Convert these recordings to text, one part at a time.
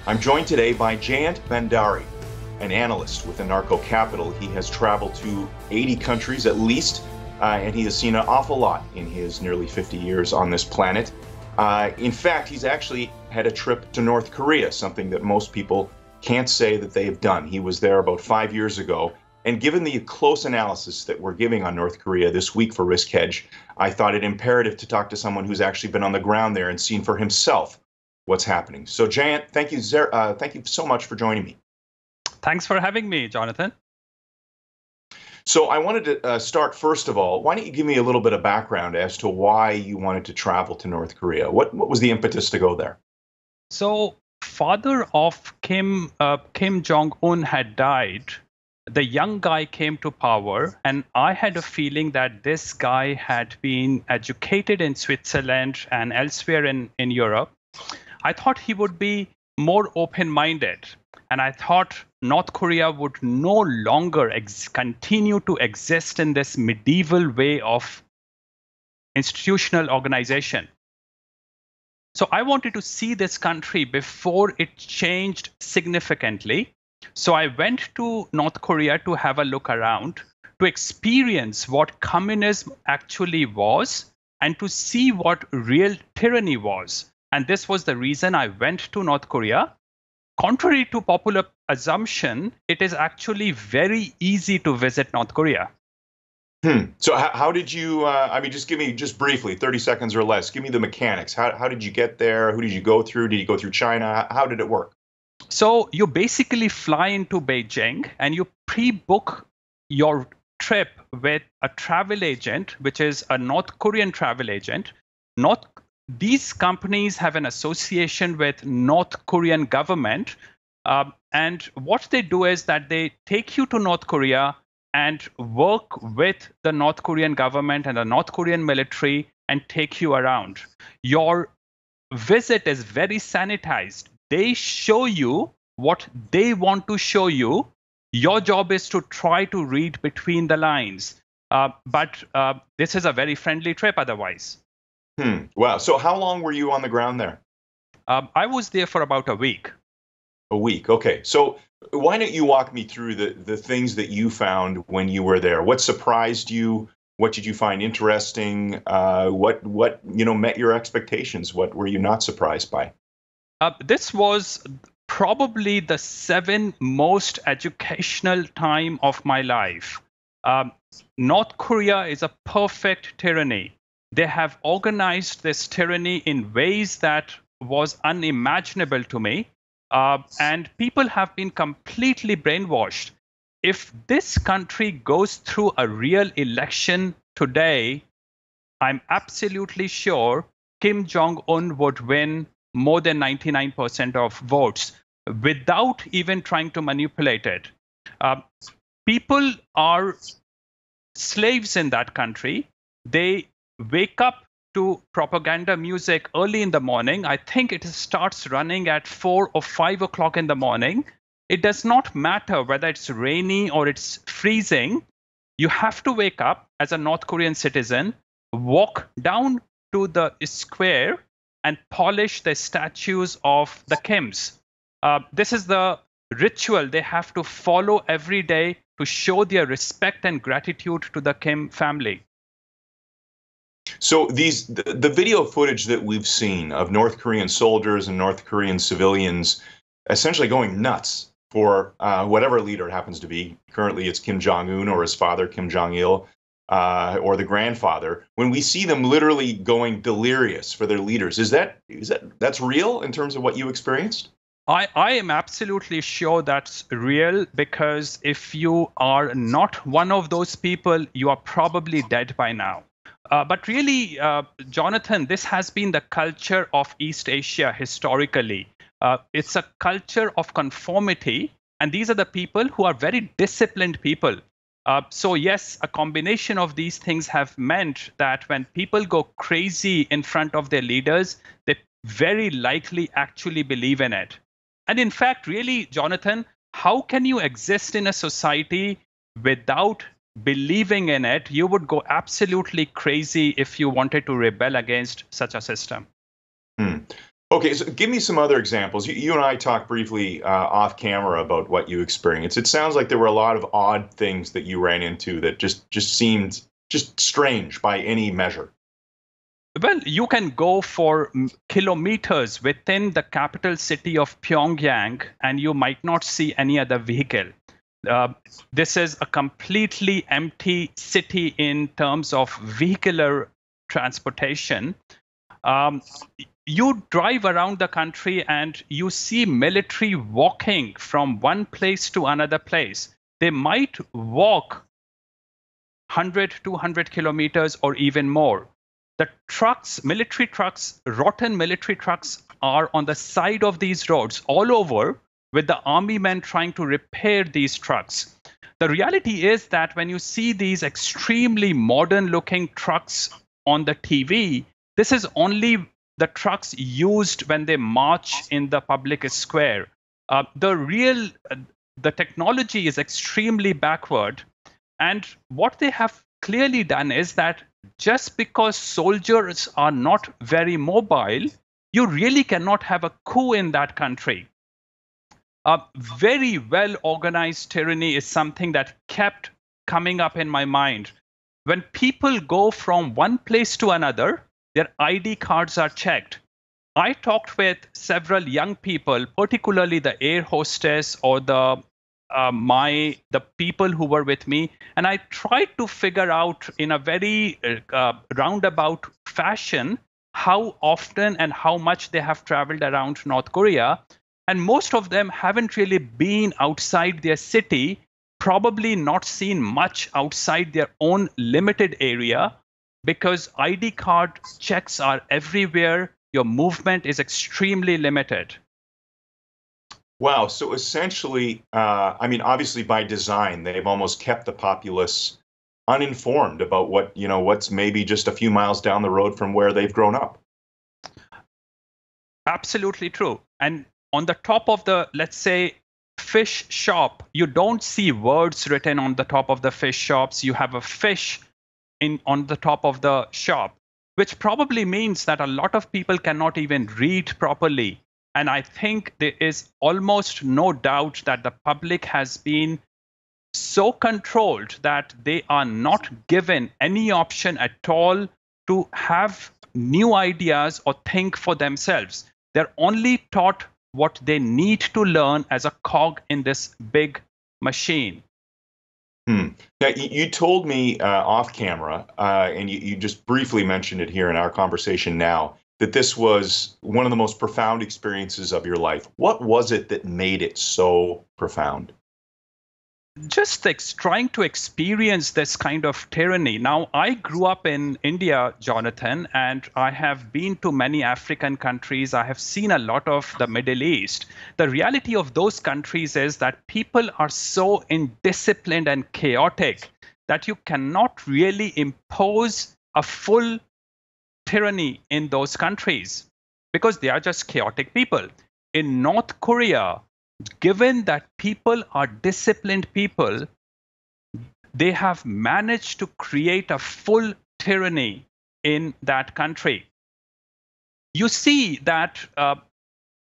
I'm joined today by Jayant Bhandari, an analyst with Anarcho Capital. He has traveled to 80 countries at least, and he has seen an awful lot in his nearly 50 years on this planet. In fact, he's actually had a trip to North Korea, something that most people can't say that they have done. He was there about 5 years ago. And given the close analysis that we're giving on North Korea this week for Risk Hedge, I thought it imperative to talk to someone who's actually been on the ground there and seen for himself what's happening. So, Jayant, thank you so much for joining me. Thanks for having me, Jonathan. So I wanted to start, first of all, why don't you give me a little bit of background as to why you wanted to travel to North Korea? What was the impetus to go there? So, father of Kim Jong Un had died. The young guy came to power, and I had a feeling that this guy had been educated in Switzerland and elsewhere in Europe. I thought he would be more open-minded, and I thought North Korea would no longer continue to exist in this medieval way of institutional organization. So I wanted to see this country before it changed significantly. So I went to North Korea to have a look around, to experience what communism actually was, and to see what real tyranny was. And this was the reason I went to North Korea. Contrary to popular assumption, it is actually very easy to visit North Korea. So how did you, just briefly, 30 seconds or less, give me the mechanics. How did you get there? Who did you go through? Did you go through China? How did it work? So you basically fly into Beijing and you pre-book your trip with a travel agent, which is a North Korean travel agent. These companies have an association with North Korean government. And what they do is that they take you to North Korea and work with the North Korean government and the North Korean military and take you around. Your visit is very sanitized. They show you what they want to show you. Your job is to try to read between the lines. But this is a very friendly trip otherwise. Wow. So how long were you on the ground there? I was there for about a week. A week. Okay. So why don't you walk me through the things that you found when you were there? What surprised you? What did you find interesting? What met your expectations? What were you not surprised by? This was probably the 7th most educational time of my life. North Korea is a perfect tyranny. They have organized this tyranny in ways that was unimaginable to me. And people have been completely brainwashed. If this country goes through a real election today, I'm absolutely sure Kim Jong Un would win more than 99% of votes without even trying to manipulate it. People are slaves in that country. They wake up to propaganda music early in the morning. I think it starts running at 4 or 5 o'clock in the morning. It does not matter whether it's rainy or it's freezing. You have to wake up as a North Korean citizen, walk down to the square and polish the statues of the Kims. This is the ritual they have to follow every day to show their respect and gratitude to the Kim family. So the video footage that we've seen of North Korean soldiers and North Korean civilians essentially going nuts for whatever leader it happens to be. Currently, it's Kim Jong Un or his father, Kim Jong Il, or the grandfather. When we see them literally going delirious for their leaders, that's real in terms of what you experienced? I am absolutely sure that's real, because if you are not one of those people, you are probably dead by now. But really, Jonathan, this has been the culture of East Asia historically. It's a culture of conformity, and these are the people who are very disciplined people. So yes, a combination of these things have meant that when people go crazy in front of their leaders, they very likely actually believe in it. And in fact, really, Jonathan, how can you exist in a society without believing in it? You would go absolutely crazy if you wanted to rebel against such a system. Okay, so give me some other examples. You and I talked briefly off camera about what you experienced. It sounds like there were a lot of odd things that you ran into that just seemed just strange by any measure. Well, you can go for kilometers within the capital city of Pyongyang, and you might not see any other vehicle. Uh, this is a completely empty city in terms of vehicular transportation. Um, you drive around the country and you see military walking from one place to another place. They might walk 100, 200 kilometers or even more. The trucks, military trucks, rotten military trucks are on the side of these roads all over with the army men trying to repair these trucks. The reality is that when you see these extremely modern looking trucks on the TV, this is only the trucks used when they march in the public square. The technology is extremely backward. And what they have clearly done is that just because soldiers are not very mobile, you really cannot have a coup in that country. A very well organized tyranny is something that kept coming up in my mind. When people go from one place to another, their ID cards are checked. I talked with several young people, particularly the air hostess or the people who were with me, and I tried to figure out in a very roundabout fashion how often and how much they have traveled around North Korea. And most of them haven't really been outside their city, probably not seen much outside their own limited area because ID card checks are everywhere. Your movement is extremely limited. Wow. So essentially, I mean, obviously by design, they've almost kept the populace uninformed about what's maybe just a few miles down the road from where they've grown up. Absolutely true. And on the top of the, let's say, fish shop, you don't see words written on the top of the fish shops. You have a fish on the top of the shop, which probably means that a lot of people cannot even read properly. And I think there is almost no doubt that the public has been so controlled that they are not given any option at all to have new ideas or think for themselves. They're only taught what they need to learn as a cog in this big machine. Now, you told me off camera, and you just briefly mentioned it here in our conversation now, that this was one of the most profound experiences of your life. What was it that made it so profound? Just trying to experience this kind of tyranny. Now, I grew up in India, Jonathan, and I have been to many African countries. I have seen a lot of the Middle East. The reality of those countries is that people are so indisciplined and chaotic that you cannot really impose a full tyranny in those countries because they are just chaotic people. In North Korea, given that people are disciplined people, they have managed to create a full tyranny in that country. You see that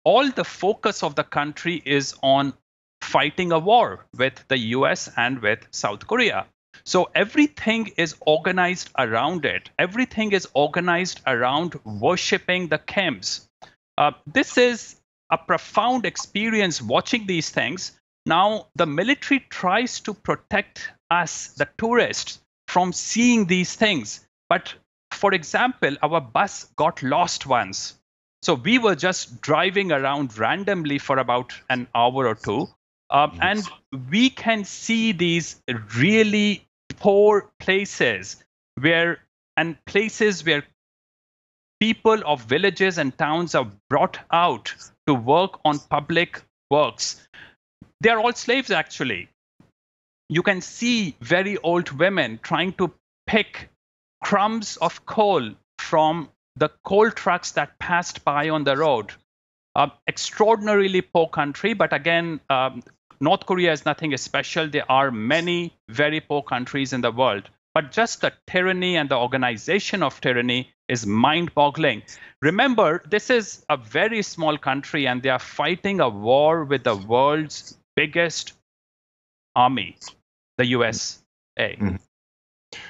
all the focus of the country is on fighting a war with the US and with South Korea. So everything is organized around it. Everything is organized around worshipping the Kims. This is a profound experience watching these things. Now, the military tries to protect us, the tourists, from seeing these things. But for example, our bus got lost once. So we were just driving around randomly for about an hour or two. And we can see these really poor places places where people of villages and towns are brought out to work on public works. They are all slaves, actually. You can see very old women trying to pick crumbs of coal from the coal trucks that passed by on the road. Extraordinarily poor country, but again, North Korea is nothing special. There are many very poor countries in the world. But just the tyranny and the organization of tyranny is mind-boggling. Remember, this is a very small country, and they are fighting a war with the world's biggest army, the USA. Mhm.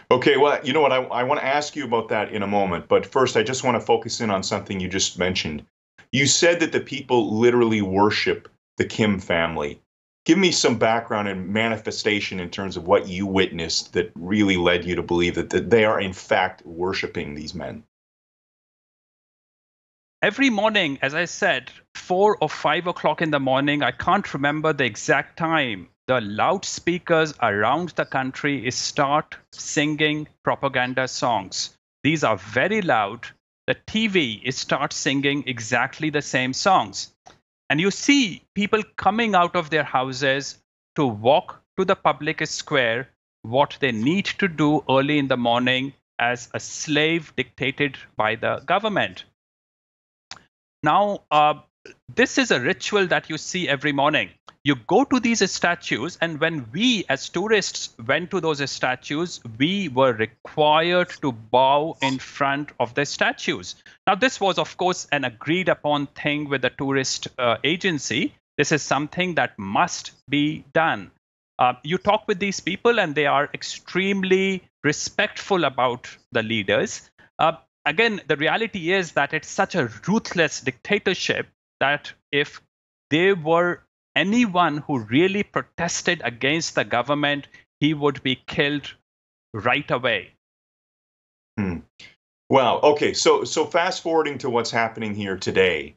Okay, well, you know what? I want to ask you about that in a moment. But first, I just want to focus in on something you just mentioned. You said that the people literally worship the Kim family. Give me some background and manifestation in terms of what you witnessed that really led you to believe that they are, in fact, worshiping these men. Every morning, as I said, 4 or 5 o'clock in the morning, I can't remember the exact time, the loudspeakers around the country start singing propaganda songs. These are very loud. The TV starts singing exactly the same songs. And you see people coming out of their houses to walk to the public square, what they need to do early in the morning as a slave dictated by the government. Now, this is a ritual that you see every morning. You go to these statues, and when we as tourists went to those statues, we were required to bow in front of the statues. Now, this was, of course, an agreed upon thing with the tourist agency. This is something that must be done. You talk with these people, and they are extremely respectful about the leaders. Again, the reality is that it's such a ruthless dictatorship that if there were anyone who really protested against the government, he would be killed right away. Hmm. Wow. Okay. So fast forwarding to what's happening here today,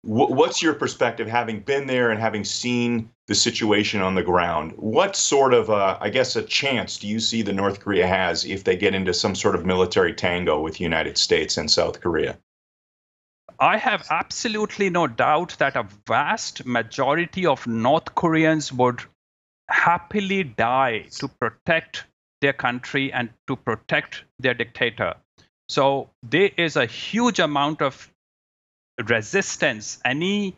what's your perspective, having been there and having seen the situation on the ground? What sort of, I guess, a chance do you see the North Korea has if they get into some sort of military tango with the United States and South Korea? I have absolutely no doubt that a vast majority of North Koreans would happily die to protect their country and to protect their dictator. So there is a huge amount of resistance any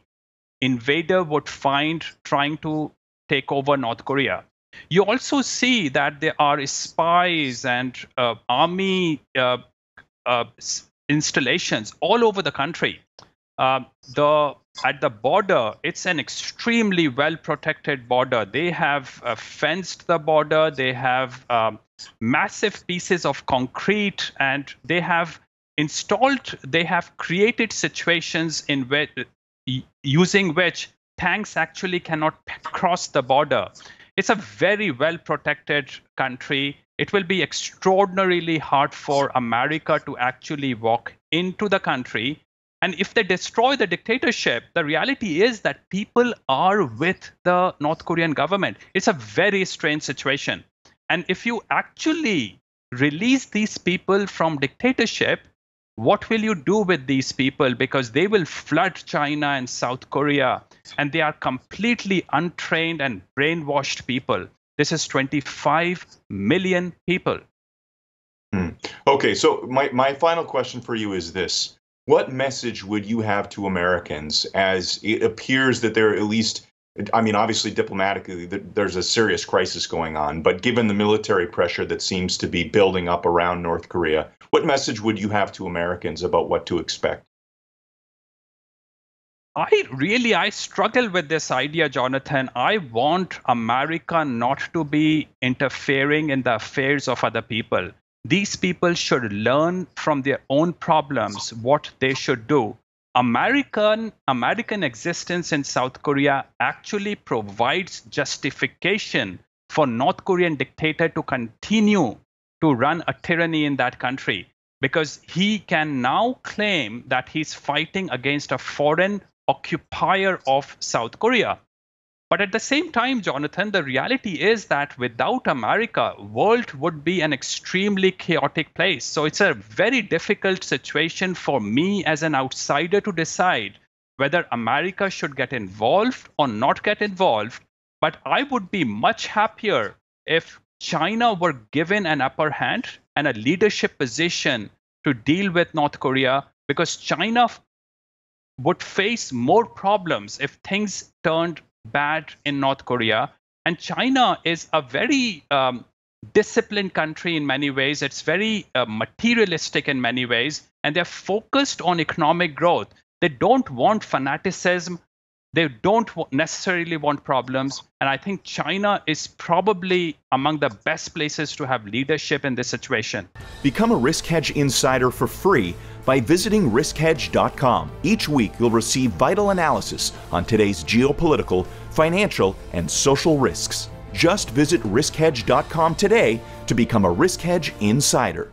invader would find trying to take over North Korea. You also see that there are spies and army installations all over the country. The At the border, it's an extremely well protected border. They have fenced the border. They have massive pieces of concrete, and they have created situations in which using which tanks actually cannot cross the border. It's a very well protected country. It will be extraordinarily hard for America to actually walk into the country. And if they destroy the dictatorship, the reality is that people are with the North Korean government. It's a very strange situation. And if you actually release these people from dictatorship, what will you do with these people? Because they will flood China and South Korea, and they are completely untrained and brainwashed people. This is 25 million people. Okay, so my final question for you is this. What message would you have to Americans as it appears that they're at least, I mean, obviously diplomatically, there's a serious crisis going on, but given the military pressure that seems to be building up around North Korea, what message would you have to Americans about what to expect? I struggle with this idea, Jonathan. I want America not to be interfering in the affairs of other people. These people should learn from their own problems what they should do. American existence in South Korea actually provides justification for North Korean dictator to continue to run a tyranny in that country, because he can now claim that he's fighting against a foreign occupier of South Korea. But at the same time, Jonathan, the reality is that without America, world would be an extremely chaotic place. So it's a very difficult situation for me as an outsider to decide whether America should get involved or not get involved. But I would be much happier if China were given an upper hand and a leadership position to deal with North Korea, because China would face more problems if things turned bad in North Korea. And China is a very disciplined country in many ways. It's very materialistic in many ways, and they're focused on economic growth. They don't want fanaticism. They don't necessarily want problems. And I think China is probably among the best places to have leadership in this situation. Become a Risk Hedge insider for free by visiting riskhedge.com. Each week, you'll receive vital analysis on today's geopolitical, financial, and social risks. Just visit riskhedge.com today to become a Risk Hedge insider.